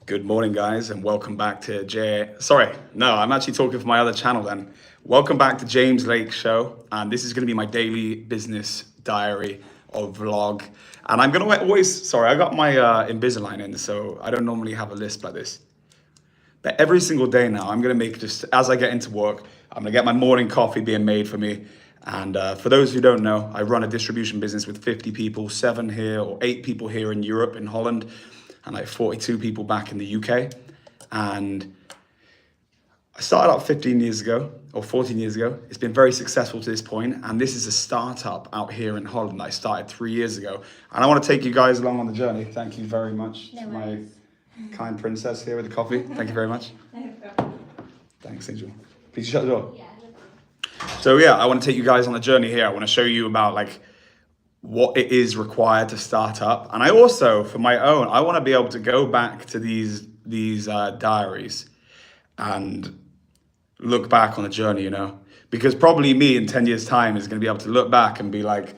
Good morning, guys, and welcome back to I'm actually talking for my other channel then. Welcome back to James Lake Show, and this is going to be my daily business diary or vlog. And I'm going to I got my Invisalign in, so I don't normally have a list like this. But every single day now, I'm going to make, just as I get into work, I'm going to get my morning coffee being made for me. And for those who don't know, I run a distribution business with 50 people, 7 here or 8 people here in Europe, in Holland, and like 42 people back in the UK. And I started out 15 years ago or 14 years ago. It's been very successful to this point. And this is a startup out here in Holland. I started 3 years ago. And I want to take you guys along on the journey. Thank you very much to my kind princess here with the coffee. Thank you very much. No problem. Thanks, Angel. Please shut the door. So yeah, I want to take you guys on the journey here. I want to show you about like what it is required to start up. And I also, for my own, I want to be able to go back to these diaries and look back on the journey, you know, because probably me in 10 years time is going to be able to look back and be like,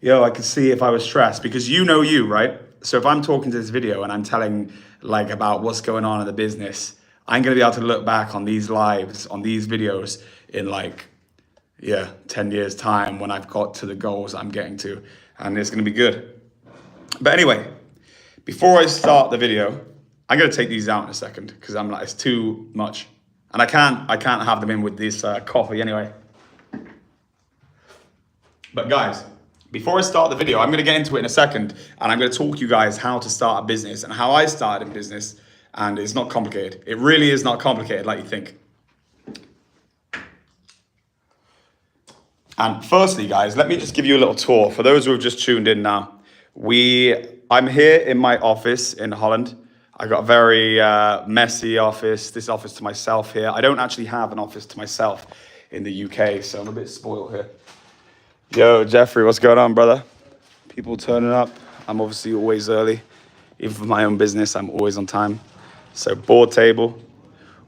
yo, I could see if I was stressed, because you know you, right? So if I'm talking to this video and I'm telling like about what's going on in the business, I'm going to be able to look back on these lives, on these videos in like, 10 years time when I've got to the goals I'm getting to, and it's going to be good. But anyway, before I start the video, I'm going to take these out in a second because I'm like, it's too much. And I can't have them in with this coffee anyway. But guys, before I start the video, I'm going to get into it in a second, and I'm going to talk you guys how to start a business and how I started in business. And it's not complicated. It really is not complicated like you think. And firstly, guys, let me just give you a little tour. For those who have just tuned in now, I'm here in my office in Holland. I got a very messy office, this office to myself here. I don't actually have an office to myself in the UK, so I'm a bit spoiled here. Yo, Jeffrey, what's going on, brother? People turning up. I'm obviously always early. Even for my own business, I'm always on time. So board table.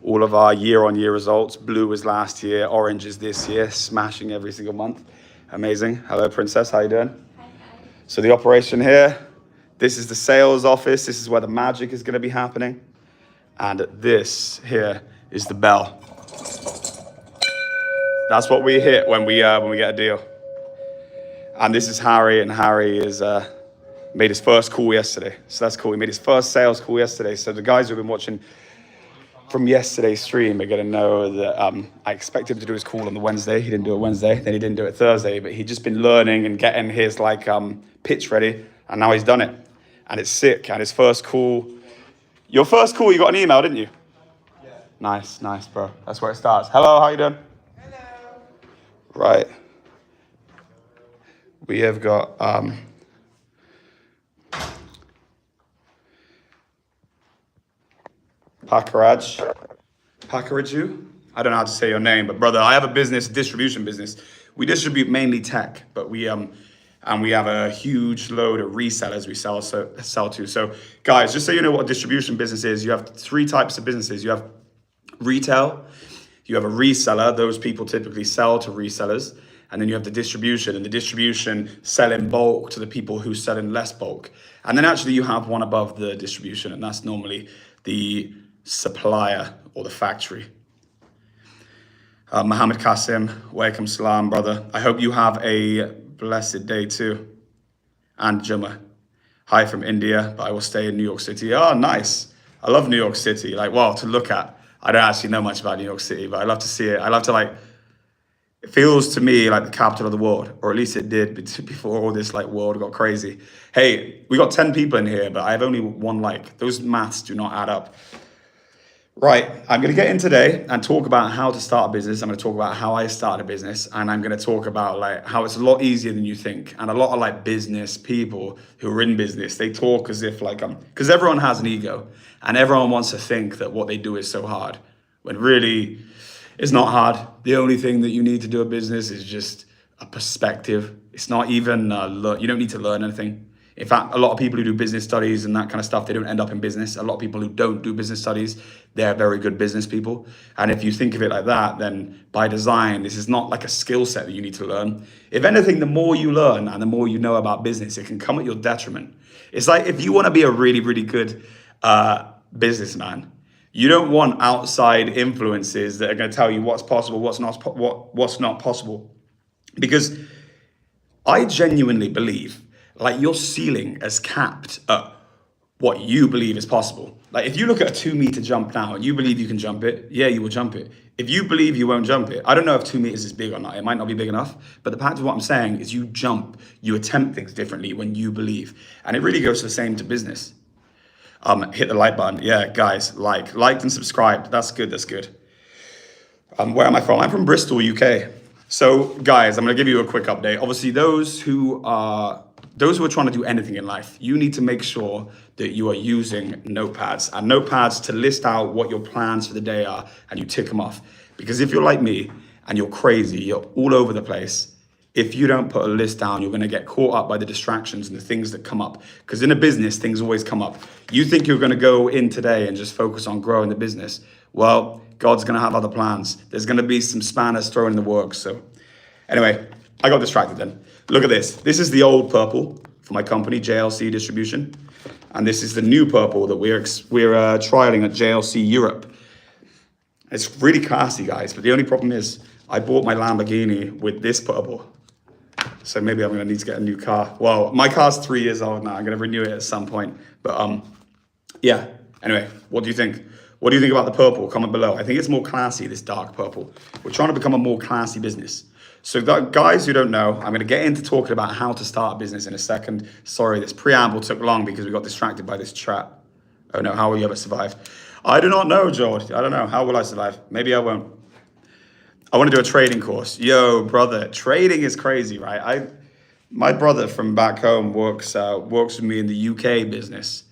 All of our year-on-year results. Blue was last year, orange is this year, smashing every single month. Amazing. Hello, Princess, how you doing? Hi. So the operation here, this is the sales office. This is where the magic is going to be happening. And this here is the bell. That's what we hit when we get a deal. And this is Harry, and Harry is made his first call yesterday. So that's cool. He made his first sales call yesterday. So the guys who've been watching from yesterday's stream are going to know that I expected him to do his call on the Wednesday. He didn't do it Wednesday, then he didn't do it Thursday, but he'd just been learning and getting his like pitch ready, and now he's done it. And it's sick. And his first call, your first call, you got an email, didn't you? Yeah. Nice, bro. That's where it starts. Hello, how you doing? Hello. Right. We have got Pakaraju. I don't know how to say your name, but brother, I have a business, distribution business. We distribute mainly tech, but we have a huge load of resellers we sell to. So guys, just so you know what a distribution business is, you have 3 types of businesses. You have retail, you have a reseller, those people typically sell to resellers, and then you have the distribution, and the distribution sell in bulk to the people who sell in less bulk. And then actually you have one above the distribution, and that's normally the supplier or the factory. Mohammed Qasim, welcome salam, brother. I hope you have a blessed day too. And Jumma, hi from India, but I will stay in New York City. Oh, nice. I love New York City. Like, wow, to look at. I don't actually know much about New York City, but I love to see it. I love to like, it feels to me like the capital of the world, or at least it did before all this like world got crazy. Hey, we got 10 people in here, but I have only 1 like. Those maths do not add up. Right, I'm going to get in today and talk about how to start a business. I'm going to talk about how I started a business, and I'm going to talk about like how it's a lot easier than you think. And a lot of like business people who are in business, they talk as if like, because everyone has an ego and everyone wants to think that what they do is so hard, when really it's not hard. The only thing that you need to do a business is just a perspective. It's not even, you don't need to learn anything. In fact, a lot of people who do business studies and that kind of stuff, they don't end up in business. A lot of people who don't do business studies, they're very good business people. And if you think of it like that, then by design, this is not like a skill set that you need to learn. If anything, the more you learn and the more you know about business, it can come at your detriment. It's like if you want to be a really, really good businessman. You don't want outside influences that are going to tell you what's possible, what's not possible. Because I genuinely believe like your ceiling is capped at what you believe is possible. Like if you look at a 2 meter jump now and you believe you can jump it, yeah, you will jump it. If you believe you won't jump it, I don't know if 2 meters is big or not. It might not be big enough. But the fact of what I'm saying is you jump, you attempt things differently when you believe. And it really goes the same to business. Hit the like button. Yeah, guys, liked and subscribed. That's good. That's good. Where am I from? I'm from Bristol, UK. So, guys, I'm going to give you a quick update. Obviously, those who are trying to do anything in life, you need to make sure that you are using notepads to list out what your plans for the day are, and you tick them off. Because if you're like me and you're crazy, you're all over the place. If you don't put a list down, you're going to get caught up by the distractions and the things that come up. Because in a business, things always come up. You think you're going to go in today and just focus on growing the business. Well, God's going to have other plans. There's going to be some spanners thrown in the works. So anyway, I got distracted then. Look at this. This is the old purple for my company, JLC Distribution. And this is the new purple that we're trialing at JLC Europe. It's really classy, guys. But the only problem is I bought my Lamborghini with this purple. So maybe I'm going to need to get a new car. Well, my car's 3 years old now. I'm going to renew it at some point. But yeah. Anyway, what do you think? What do you think about the purple? Comment below. I think it's more classy, this dark purple. We're trying to become a more classy business. So guys who don't know, I'm going to get into talking about how to start a business in a second. Sorry, this preamble took long because we got distracted by this chat. Oh no, how will you ever survive? I do not know, George. I don't know. How will I survive? Maybe I won't. I want to do a trading course. Yo, brother, trading is crazy, right? My brother from back home works with me in the UK business.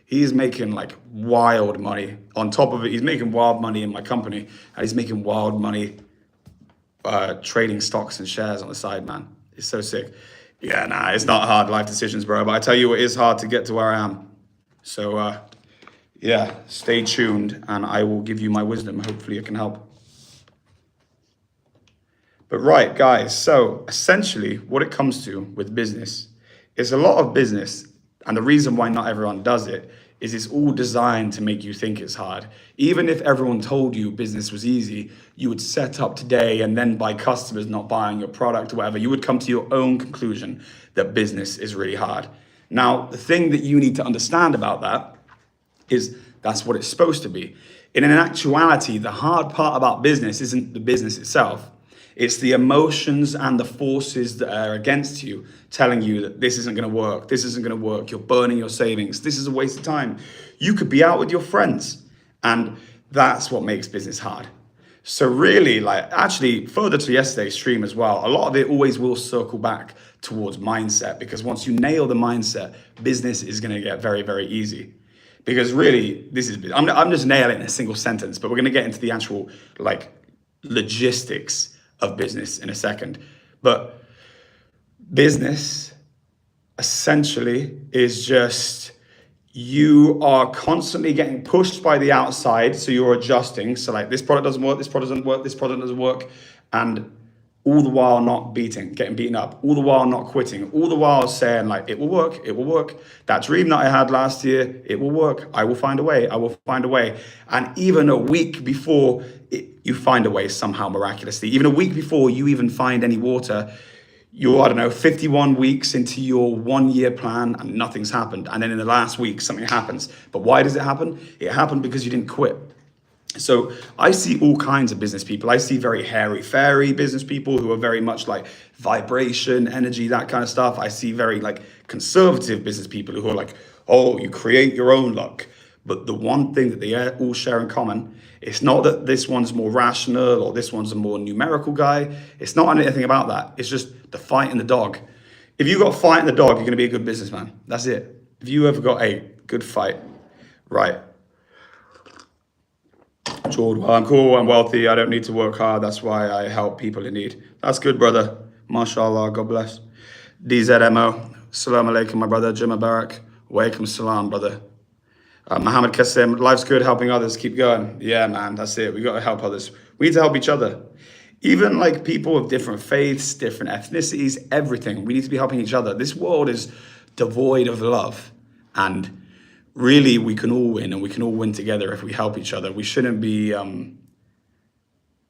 He's making like wild money. On top of it, he's making wild money in my company, and he's making wild money trading stocks and shares on the side, man. It's so sick. Yeah, nah, it's not hard life decisions, bro. But I tell you, it is hard to get to where I am. So, yeah, stay tuned, and I will give you my wisdom. Hopefully, it can help. But right, guys, so essentially what it comes to with business is a lot of business, and the reason why not everyone does it is it's all designed to make you think it's hard. Even if everyone told you business was easy, you would set up today and then by customers not buying your product or whatever, you would come to your own conclusion that business is really hard. Now, the thing that you need to understand about that is that's what it's supposed to be. And in actuality, the hard part about business isn't the business itself. It's the emotions and the forces that are against you telling you that this isn't going to work. This isn't going to work. You're burning your savings. This is a waste of time. You could be out with your friends. And that's what makes business hard. So really, like actually further to yesterday's stream as well, a lot of it always will circle back towards mindset, because once you nail the mindset, business is going to get very, very easy. Because really, I'm just nailing it in a single sentence, but we're going to get into the actual like logistics of business in a second. But business essentially is just you are constantly getting pushed by the outside, so you're adjusting. So like this product doesn't work, this product doesn't work, this product doesn't work, and all the while not getting beaten up, all the while not quitting, all the while saying like, it will work, it will work. That dream that I had last year, it will work. I will find a way, I will find a way. And even a week before you find a way somehow miraculously, even a week before you even find any water, you're, I don't know, 51 weeks into your 1 year plan and nothing's happened. And then in the last week, something happens. But why does it happen? It happened because you didn't quit. So I see all kinds of business people. I see very hairy-fairy business people who are very much like vibration, energy, that kind of stuff. I see very like conservative business people who are like, oh, you create your own luck. But the one thing that they all share in common, it's not that this one's more rational or this one's a more numerical guy. It's not anything about that. It's just the fight in the dog. If you got fight in the dog, you're going to be a good businessman. That's it. If you ever got a good fight, right? George, well, I'm cool, I'm wealthy, I don't need to work hard, that's why I help people in need. That's good, brother. MashaAllah, God bless. DZMO, Salam alaikum, my brother. Jim Barak, Walaikum salam, brother. Mohammed Kasim, life's good, helping others, keep going. Yeah, man, that's it. We got to help others. We need to help each other. Even like people of different faiths, different ethnicities, everything. We need to be helping each other. This world is devoid of love. And really we can all win, and we can all win together if we help each other. We shouldn't be,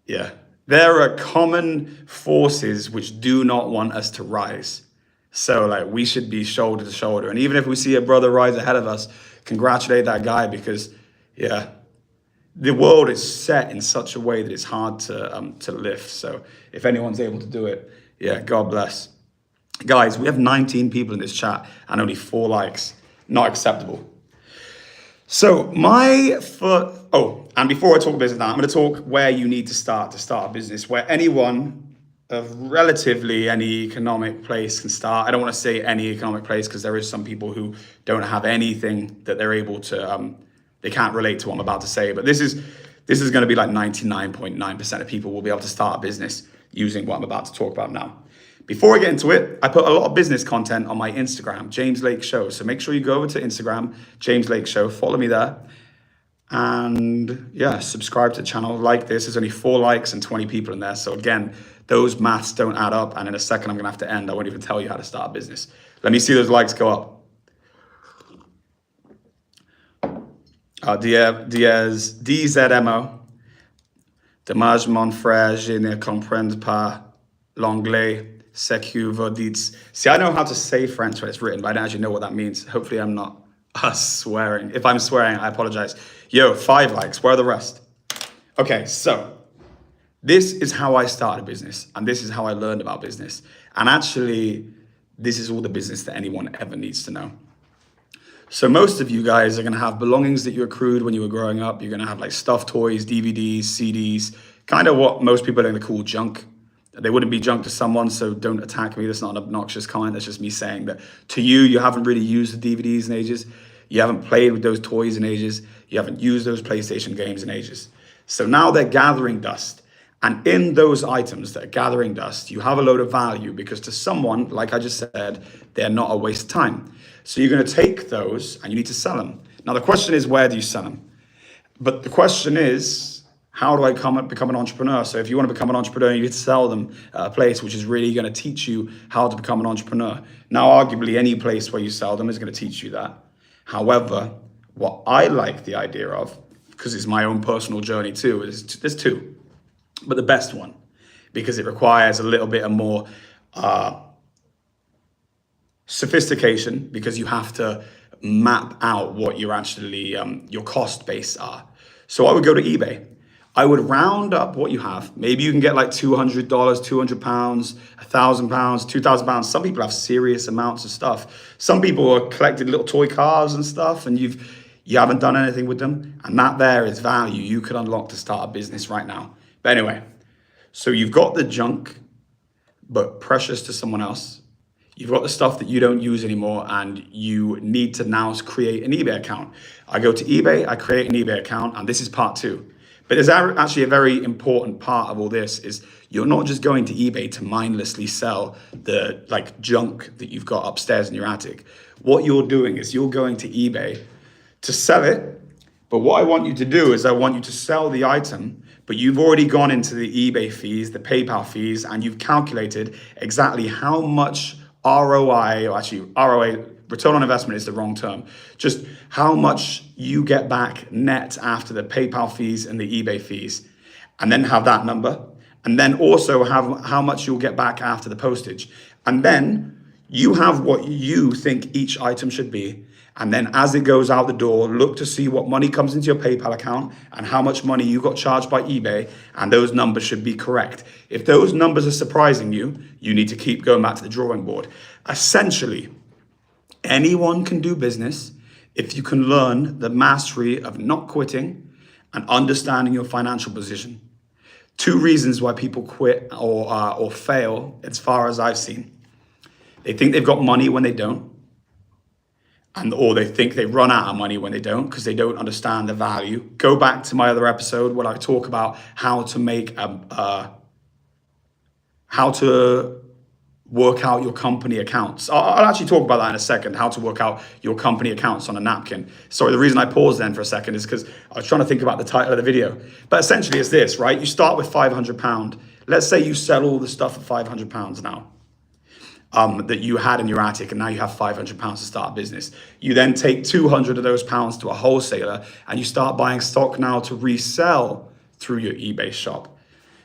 yeah. There are common forces which do not want us to rise. So like we should be shoulder to shoulder. And even if we see a brother rise ahead of us, congratulate that guy, because yeah, the world is set in such a way that it's hard to lift. So if anyone's able to do it, yeah, God bless. Guys, we have 19 people in this chat and only 4 likes. Not acceptable. So and before I talk business now, I'm going to talk where you need to start a business, where anyone of relatively any economic place can start. I don't want to say any economic place, because there is some people who don't have anything that they're able to, they can't relate to what I'm about to say. But this is going to be like 99.9% of people will be able to start a business using what I'm about to talk about now. Before I get into it, I put a lot of business content on my Instagram, James Lake Show. So make sure you go over to Instagram, James Lake Show, follow me there. And yeah, subscribe to the channel, like this. There's only 4 likes and 20 people in there. So again, those maths don't add up. And in a second, I'm gonna have to end. I won't even tell you how to start a business. Let me see those likes go up. DZMO. Dommage, mon frère, je ne comprends pas l'anglais. See, I know how to say French when it's written, but I don't actually know what that means. Hopefully I'm not swearing. If I'm swearing, I apologize. Yo, 5 likes, where are the rest? Okay, so this is how I started a business, and this is how I learned about business. And actually, this is all the business that anyone ever needs to know. So most of you guys are gonna have belongings that you accrued when you were growing up. You're gonna have like stuffed toys, DVDs, CDs, kind of what most people are gonna call junk. They wouldn't be junk to someone, so don't attack me. That's not an obnoxious comment. That's just me saying that to you, you haven't really used the DVDs in ages. You haven't played with those toys in ages. You haven't used those PlayStation games in ages. So now they're gathering dust. And in those items that are gathering dust, you have a load of value, because to someone, like I just said, they're not a waste of time. So you're going to take those and you need to sell them. Now, the question is, where do you sell them? But the question is, how do I become an entrepreneur? So if you want to become an entrepreneur, you need to sell them at a place which is really going to teach you how to become an entrepreneur. Now, arguably, any place where you sell them is going to teach you that. However, what I like the idea of, because it's my own personal journey too, is there's 2, but the best one, because it requires a little bit of more sophistication, because you have to map out what you're actually, your cost base are. So I would go to eBay. I would round up what you have. Maybe you can get like $200, £200, £1,000, £2,000. Some people have serious amounts of stuff. Some people are collecting little toy cars and stuff, and you haven't done anything with them. And that there is value you could unlock to start a business right now. But anyway, so you've got the junk, but precious to someone else. You've got the stuff that you don't use anymore, and you need to now create an eBay account. I go to eBay, I create an eBay account, and this is part 2. But there's actually a very important part of all this is you're not just going to eBay to mindlessly sell the like junk that you've got upstairs in your attic. What you're doing is you're going to eBay to sell it. But what I want you to do is I want you to sell the item, but you've already gone into the eBay fees, the PayPal fees, and you've calculated exactly how much ROI, or actually ROA, return on investment is the wrong term, just how much you get back net after the PayPal fees and the eBay fees, and then have that number, and then also have how much you'll get back after the postage. And then you have what you think each item should be. And then as it goes out the door, look to see what money comes into your PayPal account and how much money you got charged by eBay, and those numbers should be correct. If those numbers are surprising you, you need to keep going back to the drawing board. Essentially, anyone can do business if you can learn the mastery of not quitting and understanding your financial position. 2 reasons why people quit or fail, as far as I've seen. They think they've got money when they don't. Or they think they run out of money when they don't, because they don't understand the value. Go back to my other episode where I talk about how to make how to work out your company accounts. I'll actually talk about that in a second, how to work out your company accounts on a napkin. Sorry, the reason I paused then for a second is because I was trying to think about the title of the video. But essentially it's this, right? You start with £500. Let's say you sell all the stuff for £500 now. that you had in your attic, and now you have £500 to start a business. You then take 200 of those pounds to a wholesaler, and you start buying stock now to resell through your eBay shop.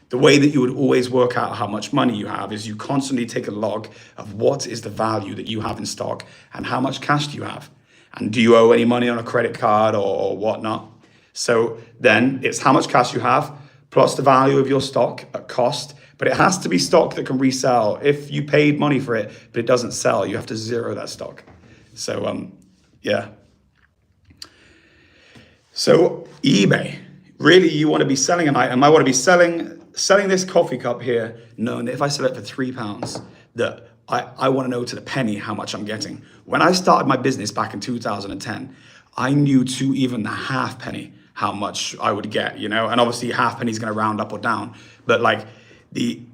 The way that you would always work out how much money you have is you constantly take a log of what is the value that you have in stock and how much cash do you have. And do you owe any money on a credit card or whatnot? So then it's how much cash you have plus the value of your stock at cost. But it has to be stock that can resell. If you paid money for it, but it doesn't sell, you have to zero that stock. So, yeah. So eBay, really you want to be selling an item. I want to be selling this coffee cup here, knowing that if I sell it for £3, that I want to know to the penny how much I'm getting. When I started my business back in 2010, I knew to even the half penny how much I would get, and obviously half penny is going to round up or down, but like and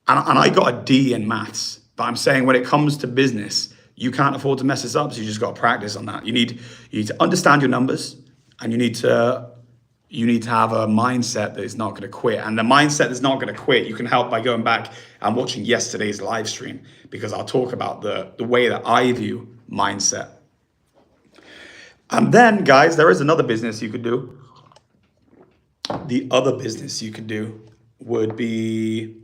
I got a D in maths, but I'm saying when it comes to business, you can't afford to mess this up, so you just got to practice on that. You need to understand your numbers, and you need to have a mindset that is not going to quit. And the mindset that's not going to quit, you can help by going back and watching yesterday's live stream, because I'll talk about the way that I view mindset. And then, guys, there is another business you could do. The other business you could do would be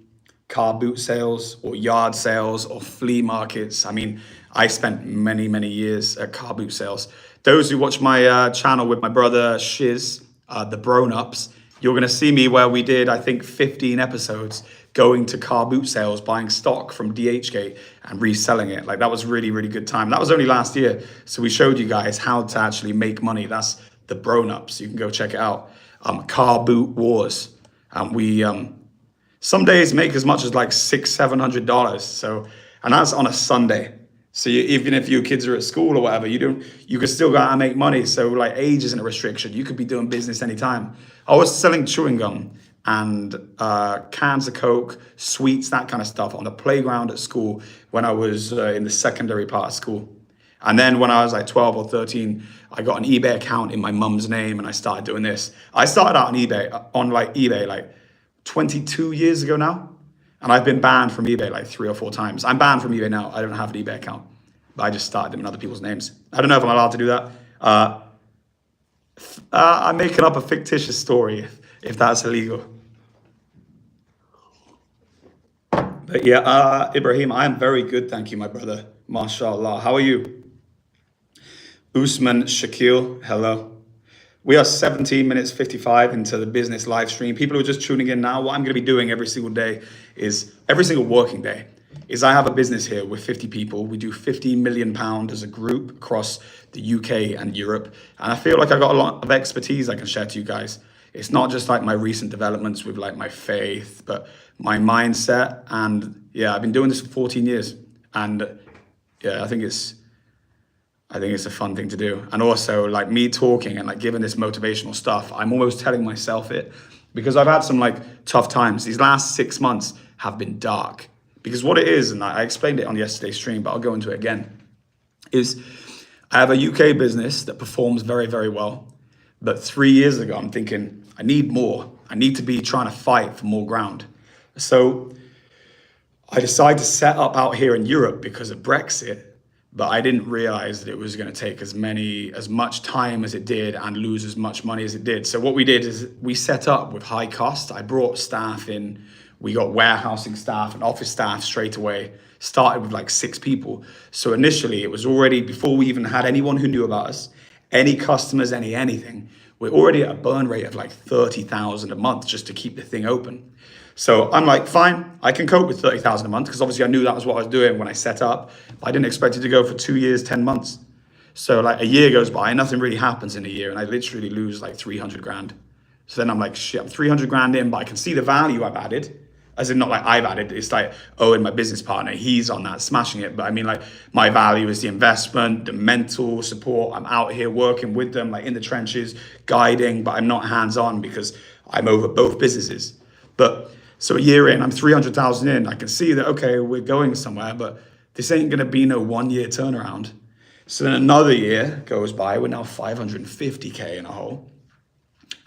car boot sales or yard sales or flea markets. I mean, I spent many, many years at car boot sales. Those who watch my channel with my brother Shiz, the Brown-Ups, you're going to see me where we did, I think, 15 episodes going to car boot sales, buying stock from DHgate and reselling it. Like, that was really, really good time. That was only last year. So we showed you guys how to actually make money. That's the Brown-Ups. You can go check it out. Car boot wars. We some days make as much as like $600-700. So, and that's on a Sunday. So even if your kids are at school or whatever, you can still go out and make money. So like age isn't a restriction. You could be doing business anytime. I was selling chewing gum and cans of Coke, sweets, that kind of stuff on the playground at school when I was in the secondary part of school. And then when I was like 12 or 13, I got an eBay account in my mum's name and I started doing this. I started out on eBay like 22 years ago now. And I've been banned from eBay like 3 or 4 times. I'm banned from eBay now. I don't have an eBay account, but I just started them in other people's names. I don't know if I'm allowed to do that. I'm making up a fictitious story if that's illegal. But yeah, Ibrahim, I am very good. Thank you, my brother. MashaAllah. How are you? Usman Shakil, hello. We are 17 minutes 55 into the business live stream. People who are just tuning in now, what I'm going to be doing every single day is, every single working day, is I have a business here with 50 people. We do £50 million as a group across the UK and Europe. And I feel like I've got a lot of expertise I can share to you guys. It's not just like my recent developments with like my faith, but my mindset. And yeah, I've been doing this for 14 years. And yeah, I think it's a fun thing to do. And also like me talking and like giving this motivational stuff, I'm almost telling myself it, because I've had some like tough times. These last 6 months have been dark, because what it is, and I explained it on yesterday's stream, but I'll go into it again, is I have a UK business that performs very, very well. But 3 years ago, I'm thinking, I need more. I need to be trying to fight for more ground. So I decided to set up out here in Europe because of Brexit. But I didn't realize that it was going to take as much time as it did and lose as much money as it did. So what we did is we set up with high cost. I brought staff in. We got warehousing staff and office staff straight away. Started with like 6 people. So initially it was already, before we even had anyone who knew about us, any customers, anything, we're already at a burn rate of like 30,000 a month just to keep the thing open. So I'm like, fine, I can cope with 30,000 a month, because obviously I knew that was what I was doing when I set up. But I didn't expect it to go for 2 years, 10 months. So like a year goes by and nothing really happens in a year, and I literally lose like 300 grand. So then I'm like, shit, I'm 300 grand in, but I can see the value I've added. As in, not like I've added, it's like, oh, and my business partner, he's on that, smashing it. But I mean, like, my value is the investment, the mental support. I'm out here working with them, like in the trenches, guiding, but I'm not hands-on because I'm over both businesses. But so a year in, I'm 300,000 in. I can see that, okay, we're going somewhere, but this ain't going to be no 1 year turnaround. So then another year goes by. We're now 550K in a hole.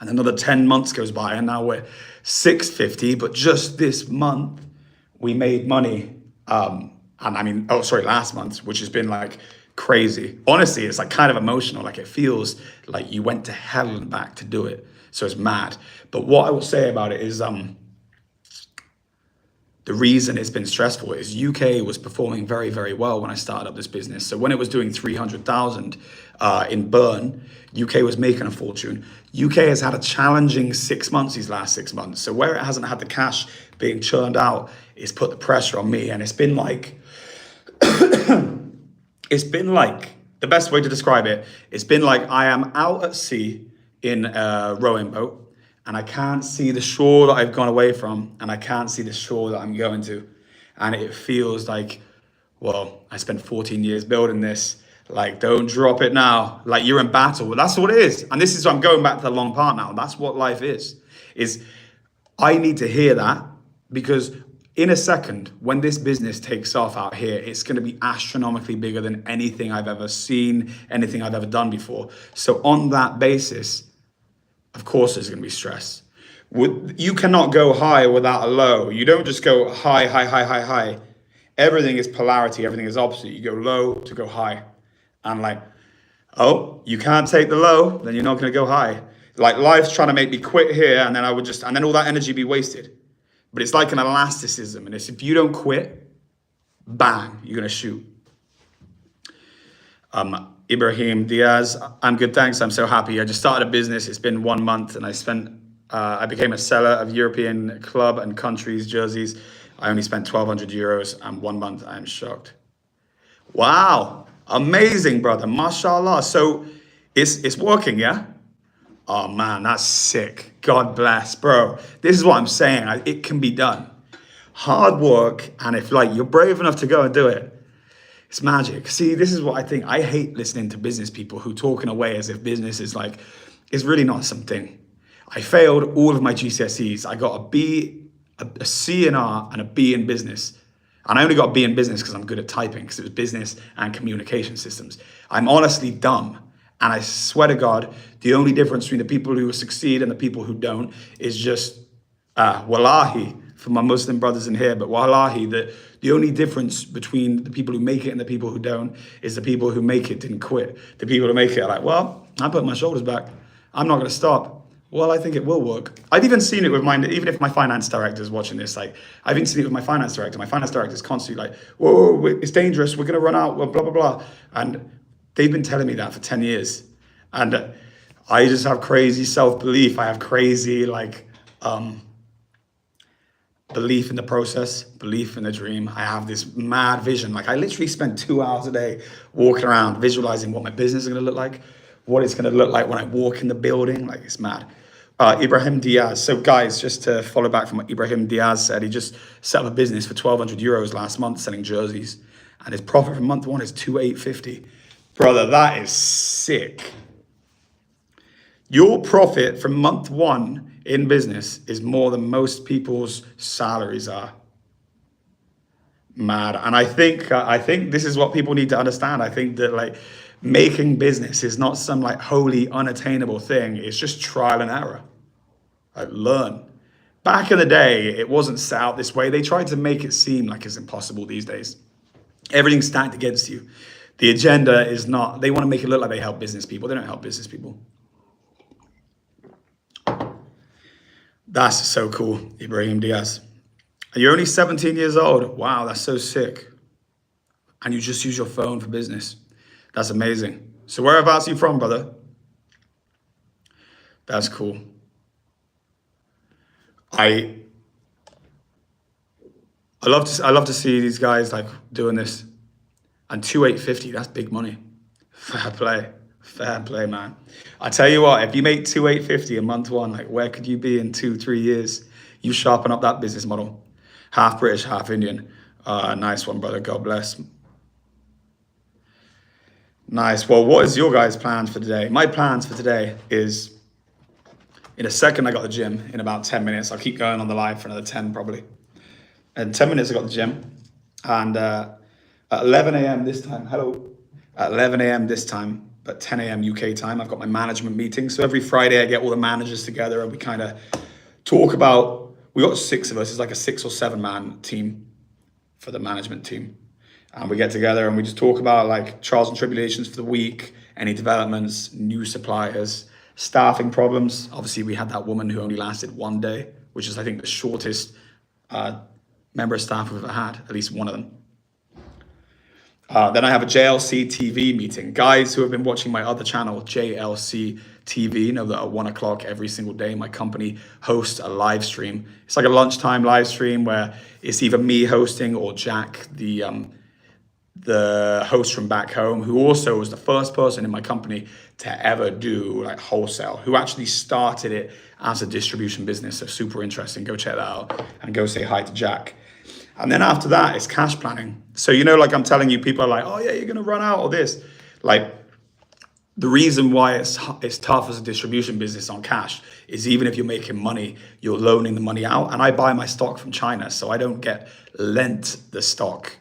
And another 10 months goes by, and now we're 650. But just this month, we made money. And I mean, oh, sorry, last month, which has been like crazy. Honestly, it's like kind of emotional. Like it feels like you went to hell and back to do it. So it's mad. But what I will say about it is, the reason it's been stressful is UK was performing very, very well when I started up this business. So when it was doing 300,000 in burn, UK was making a fortune. UK has had a challenging 6 months, these last 6 months. So where it hasn't had the cash being churned out, it's put the pressure on me. And it's been like, the best way to describe it, it's been like I am out at sea in a rowing boat, and I can't see the shore that I've gone away from, and I can't see the shore that I'm going to. And it feels like, well, I spent 14 years building this. Like, don't drop it now. Like, you're in battle. Well, that's what it is. And this is, I'm going back to the long part now. That's what life is I need to hear that, because in a second, when this business takes off out here, it's going to be astronomically bigger than anything I've ever seen, anything I've ever done before. So on that basis, of course, there's going to be stress. You cannot go high without a low. You don't just go high, high, high, high, high. Everything is polarity. Everything is opposite. You go low to go high. And like, oh, you can't take the low, then you're not going to go high. Like life's trying to make me quit here, and then and then all that energy be wasted. But it's like an elasticism. And it's, if you don't quit, bang, you're going to shoot. Ibrahim Diaz, I'm good, thanks. I'm so happy. I just started a business. It's been 1 month, and I became a seller of European club and countries jerseys. I only spent 1,200 euros, and 1 month. I am shocked. Wow, amazing, brother. Mashallah. So it's working, yeah? Oh man, that's sick. God bless, bro. This is what I'm saying. It can be done. Hard work, and if like you're brave enough to go and do it, it's magic. See, this is what I think. I hate listening to business people who talk in a way as if business is like, it's really not something. I failed all of my GCSEs. I got a B, a C in art, and a B in business. And I only got a B in business because I'm good at typing, because it was business and communication systems. I'm honestly dumb. And I swear to God, the only difference between the people who succeed and the people who don't is just, wallahi, for my Muslim brothers in here, but wallahi, the only difference between the people who make it and the people who don't is the people who make it didn't quit. The people who make it are like, well, I put my shoulders back. I'm not going to stop. Well, I think it will work. I've even seen it with even if my finance director is watching this, like, I've even seen it with my finance director. My finance director is constantly like, whoa, it's dangerous. We're going to run out, blah, blah, blah. And they've been telling me that for 10 years. And I just have crazy self-belief. I have crazy, like, belief in the process, belief in the dream. I have this mad vision. Like, I literally spend 2 hours a day walking around, visualizing what my business is going to look like, what it's going to look like when I walk in the building. Like, it's mad. Ibrahim Diaz. So guys, just to follow back from what Ibrahim Diaz said, he just set up a business for 1,200 euros last month selling jerseys. And his profit from month one is 2,850. Brother, that is sick. Your profit from month one in business is more than most people's salaries are. Mad. And I think this is what people need to understand. I think that like making business is not some like wholly unattainable thing. It's just trial and error. Like learn. Back in the day, it wasn't set out this way. They tried to make it seem like it's impossible these days. Everything's stacked against you. The agenda is not, they want to make it look like they help business people. They don't help business people. That's so cool, Ibrahim Diaz. You're only 17 years old. Wow, that's so sick. And you just use your phone for business. That's amazing. So whereabouts are you from, brother? That's cool. I love to see these guys like doing this. And 2,850, that's big money. Fair play, man. I tell you what, if you make 2,850 in month one, like where could you be in 2-3 years? You sharpen up that business model. Half British, half Indian. Nice one, brother. God bless. Nice. Well, what is your guys' plans for today? My plans for today is, in a second, I got the gym. In about 10 minutes, I'll keep going on the live for another 10 probably. In 10 minutes, I got the gym. And at 11 a.m. this time, at 11 a.m. this time, but 10 a.m. UK time, I've got my management meeting. So every Friday, I get all the managers together and we kind of talk about, we got 6 of us. It's like a 6 or 7 man team for the management team. And we get together and we just talk about like trials and tribulations for the week, any developments, new suppliers, staffing problems. Obviously, we had that woman who only lasted 1 day, which is, I think, the shortest member of staff we've ever had, at least one of them. Then I have a JLC TV meeting. Guys who have been watching my other channel, JLC TV, know that at 1 o'clock every single day, my company hosts a live stream. It's like a lunchtime live stream where it's either me hosting or Jack, the host from back home, who also was the first person in my company to ever do like wholesale, who actually started it as a distribution business. So super interesting. Go check that out and go say hi to Jack. And then after that, it's cash planning. So, like I'm telling you, people are like, oh yeah, you're going to run out of this. Like, the reason why it's tough as a distribution business on cash is even if you're making money, you're loaning the money out. And I buy my stock from China, so I don't get lent the stock.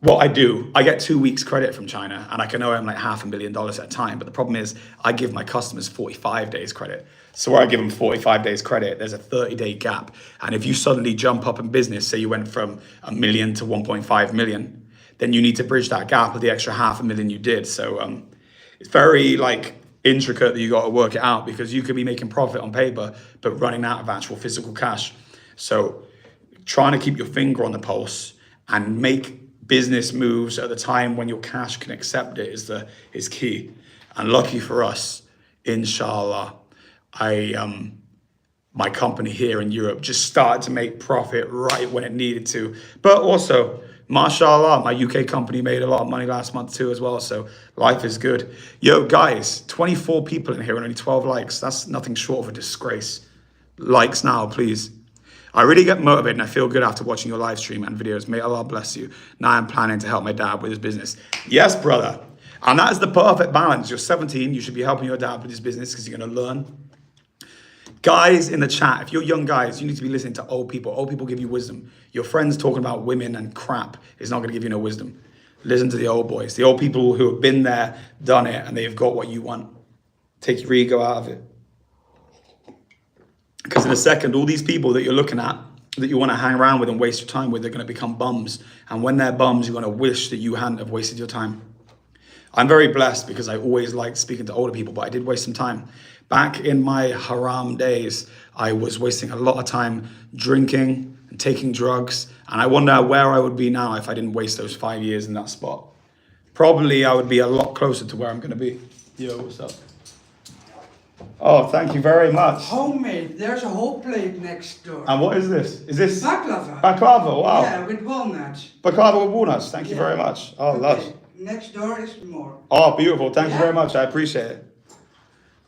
Well, I do. I get 2 weeks credit from China, and I can owe them like $500,000 at a time. But the problem is I give my customers 45 days credit. So where I give them 45 days credit, there's a 30-day gap. And if you suddenly jump up in business, say you went from 1 million to 1.5 million, then you need to bridge that gap with the extra 500,000 you did. So it's very like intricate that you got to work it out, because you could be making profit on paper, but running out of actual physical cash. So trying to keep your finger on the pulse and make business moves at the time when your cash can accept it is key. And lucky for us, inshallah, my company here in Europe just started to make profit right when it needed to. But also, mashallah, my UK company made a lot of money last month too as well. So life is good. Yo, guys, 24 people in here and only 12 likes. That's nothing short of a disgrace. Likes now, please. I really get motivated and I feel good after watching your live stream and videos. May Allah bless you. Now I'm planning to help my dad with his business. Yes, brother. And that is the perfect balance. You're 17. You should be helping your dad with his business because you're going to learn. Guys in the chat, if you're young guys, you need to be listening to old people. Old people give you wisdom. Your friends talking about women and crap is not going to give you no wisdom. Listen to the old boys, the old people who have been there, done it, and they've got what you want. Take your ego out of it. Because in a second, all these people that you're looking at, that you want to hang around with and waste your time with, they're going to become bums. And when they're bums, you're going to wish that you hadn't have wasted your time. I'm very blessed because I always liked speaking to older people, but I did waste some time. Back in my haram days, I was wasting a lot of time drinking and taking drugs. And I wonder where I would be now if I didn't waste those 5 years in that spot. Probably I would be a lot closer to where I'm going to be. Yo, what's up? Oh, thank you very much. Homemade. There's a whole plate next door. And what is this? Is this Baklava. baklava? Wow. Yeah, with walnuts. Baklava with walnuts. Thank you very much. Oh, lush. Next door is more. Oh, beautiful. Thank you very much. I appreciate it.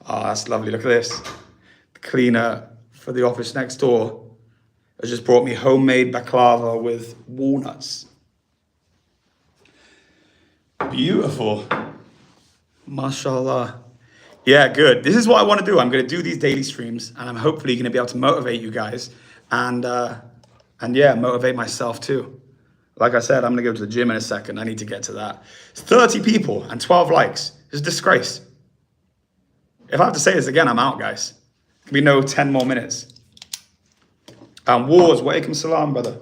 Oh, that's lovely. Look at this. The cleaner for the office next door has just brought me homemade baklava with walnuts. Beautiful. Mashallah. Yeah, good. This is what I want to do. I'm going to do these daily streams, and I'm hopefully going to be able to motivate you guys and yeah, motivate myself too. Like I said, I'm going to go to the gym in a second. I need to get to that. It's 30 people and 12 likes. It's a disgrace. If I have to say this again, I'm out, guys. It can be no 10 more minutes. Wars, wa alaikum salam, brother.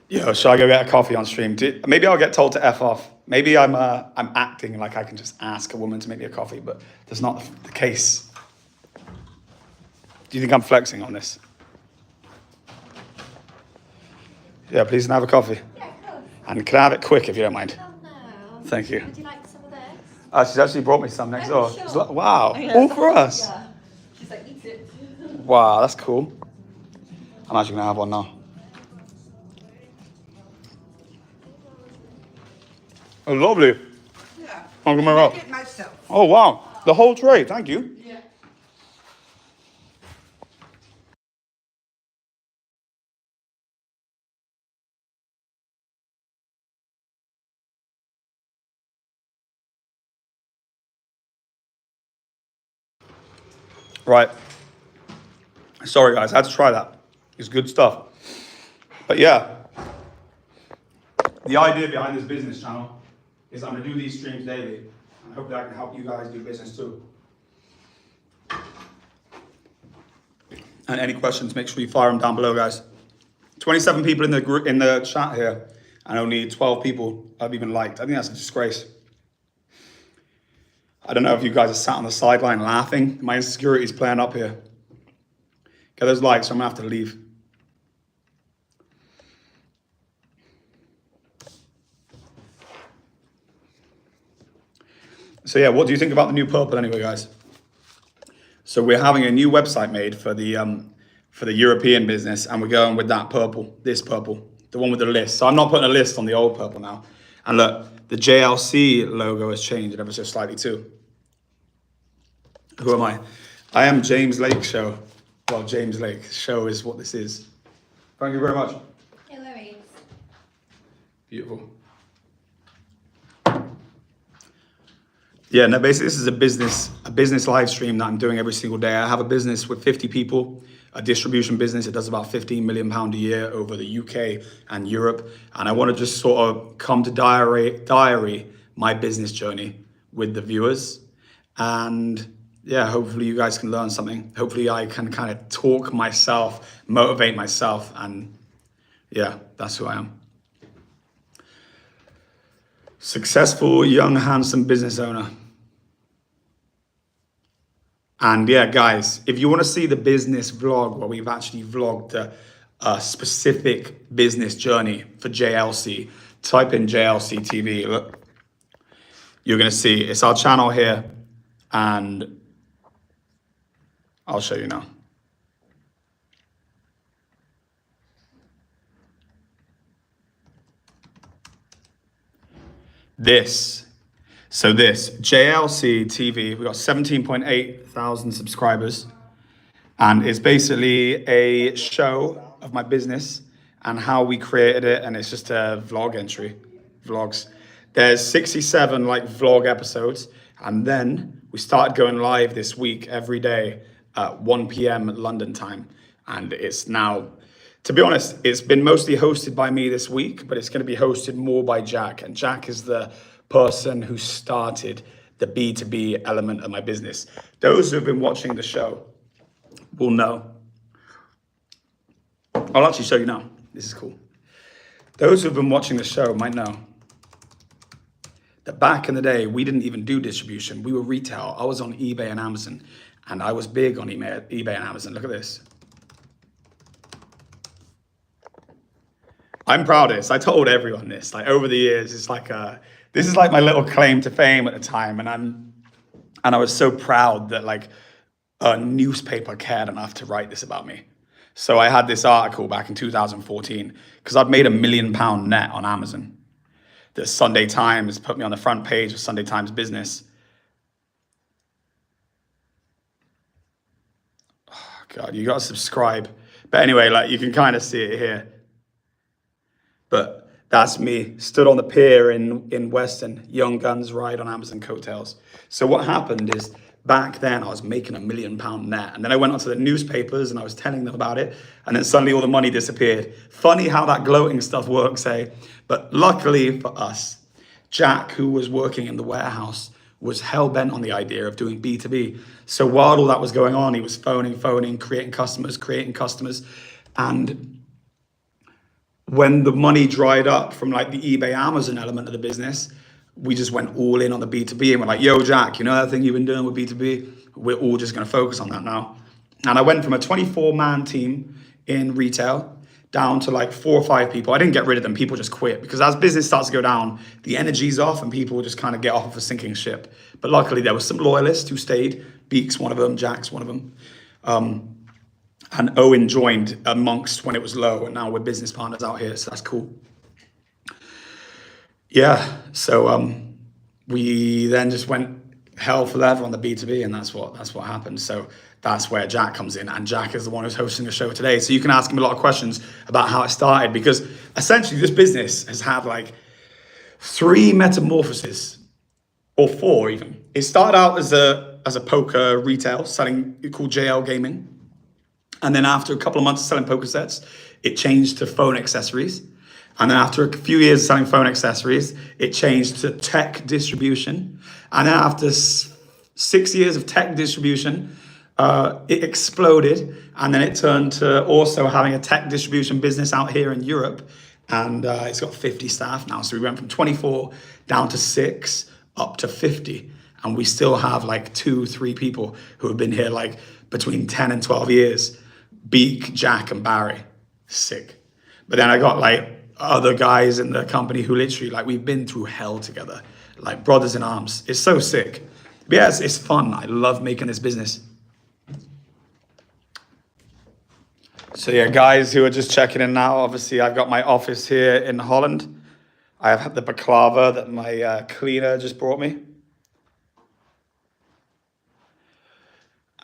Yo, shall I go get a coffee on stream? Maybe I'll get told to F off. Maybe I'm acting like I can just ask a woman to make me a coffee, but that's not the case. Do you think I'm flexing on this? Yeah, please can I have a coffee? Yeah, of course. And can I have it quick if you don't mind? Oh no. Thank you. Would you like some of this? She's actually brought me some next door. Sure. It's like, wow, Oh, yeah. all for us. Yeah. She's like, eat it. Wow, that's cool. I'm actually gonna have one now. Oh, lovely. Yeah. I'm gonna I make make it myself. Oh, wow. The whole tray. Thank you. Yeah. Right. Sorry, guys. I had to try that. It's good stuff. But yeah, the idea behind this business channel is I'm going to do these streams daily. And hopefully I can help you guys do business too. And any questions, make sure you fire them down below, guys. 27 people in the group in the chat here, and only 12 people have even liked. I think that's a disgrace. I don't know if you guys are sat on the sideline laughing. My insecurity is playing up here. Get those likes, I'm gonna have to leave. So yeah, what do you think about the new purple anyway, guys? So we're having a new website made for the European business, and we're going with that purple, this purple, the one with the list. So I'm not putting a list on the old purple now. And look, the JLC logo has changed ever so slightly too. Who am I? I am James Lake Show. Well, James Lake Show is what this is. Thank you very much. No worries. Beautiful. Yeah, no, basically this is a business live stream that I'm doing every single day. I have a business with 50 people, a distribution business. It does about £15 million a year over the UK and Europe. And I want to just sort of come to diary my business journey with the viewers. And yeah, hopefully you guys can learn something. Hopefully I can kind of talk myself, motivate myself. And yeah, that's who I am. Successful, young, handsome business owner. And yeah, guys, if you want to see the business vlog where we've actually vlogged a specific business journey for JLC, type in JLC TV. Look, you're going to see it's our channel here, and I'll show you now. This JLC TV, we've got 17.8 thousand subscribers, and it's basically a show of my business and how we created it, and it's just a vlogs. There's 67 like vlog episodes, and then we started going live this week every day at 1 p.m. London time, and it's now, to be honest, it's been mostly hosted by me this week, but it's going to be hosted more by Jack, and Jack is the person who started the B2B element of my business. Those who have been watching the show will know. I'll actually show you now. This is cool. Those who have been watching the show might know that back in the day, we didn't even do distribution. We were retail. I was on eBay and Amazon, and I was big on eBay and Amazon. Look at this. I'm proud of this. I told everyone this. Like over the years, it's like this is like my little claim to fame at the time, and I was so proud that like a newspaper cared enough to write this about me. So I had this article back in 2014 because I'd made £1 million net on Amazon. The Sunday Times put me on the front page of Sunday Times Business. Oh God, you got to subscribe. But anyway, like you can kind of see it here. But that's me, stood on the pier in Weston, young guns ride on Amazon coattails. So what happened is back then I was making £1 million net, and then I went onto the newspapers and I was telling them about it, and then suddenly all the money disappeared. Funny how that gloating stuff works, eh? But luckily for us, Jack, who was working in the warehouse, was hell-bent on the idea of doing B2B. So while all that was going on, he was phoning, creating customers, and when the money dried up from like the eBay, Amazon element of the business, we just went all in on the B2B, and we're like, yo, Jack, you know that thing you've been doing with B2B? We're all just going to focus on that now. And I went from a 24-man team in retail down to like 4 or 5 people. I didn't get rid of them. People just quit because as business starts to go down, the energy's off and people just kind of get off of a sinking ship. But luckily there were some loyalists who stayed. Beek's one of them, Jack's one of them. And Owen joined amongst when it was low, and now we're business partners out here, so that's cool. Yeah, so we then just went hell for leather on the B2B, and that's what happened. So that's where Jack comes in, and Jack is the one who's hosting the show today. So you can ask him a lot of questions about how it started, because essentially this business has had like 3 metamorphoses, or 4 even. It started out as a poker retail selling, called JL Gaming. And then after a couple of months of selling poker sets, it changed to phone accessories. And then after a few years of selling phone accessories, it changed to tech distribution. And then after 6 years of tech distribution, It exploded, and then it turned to also having a tech distribution business out here in Europe, and it's got 50 staff now. So we went from 24 down to 6, up to 50, and we still have like 2, 3 people who have been here like between 10 and 12 years. Beak, Jack, and Barry. Sick. But then I got like other guys in the company who literally like we've been through hell together, like brothers in arms. It's so sick. But yeah, it's fun. I love making this business. So yeah, guys who are just checking in now, obviously I've got my office here in Holland. I have had the baklava that my cleaner just brought me.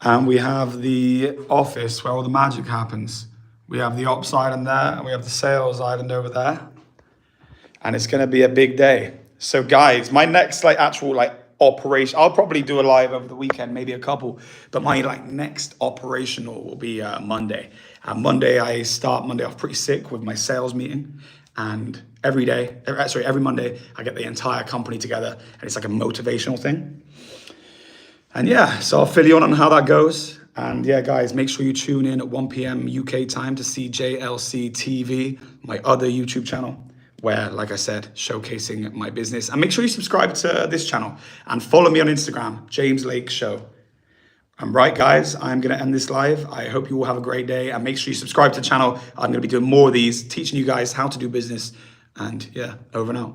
And we have the office where all the magic happens. We have the ops island there, and we have the sales island over there. And it's gonna be a big day. So guys, my next like actual like operation, I'll probably do a live over the weekend, maybe a couple, but my like next operational will be Monday. And Monday I start Monday off pretty sick with my sales meeting, and every Monday I get the entire company together, and it's like a motivational thing. And yeah, so I'll fill you in on how that goes. And yeah, guys, make sure you tune in at 1 p.m. UK time to see JLC TV, my other YouTube channel, where, like I said, showcasing my business. And make sure you subscribe to this channel and follow me on Instagram, James Lake Show. And right, guys, I'm going to end this live. I hope you all have a great day, and make sure you subscribe to the channel. I'm going to be doing more of these, teaching you guys how to do business. And yeah, over and out.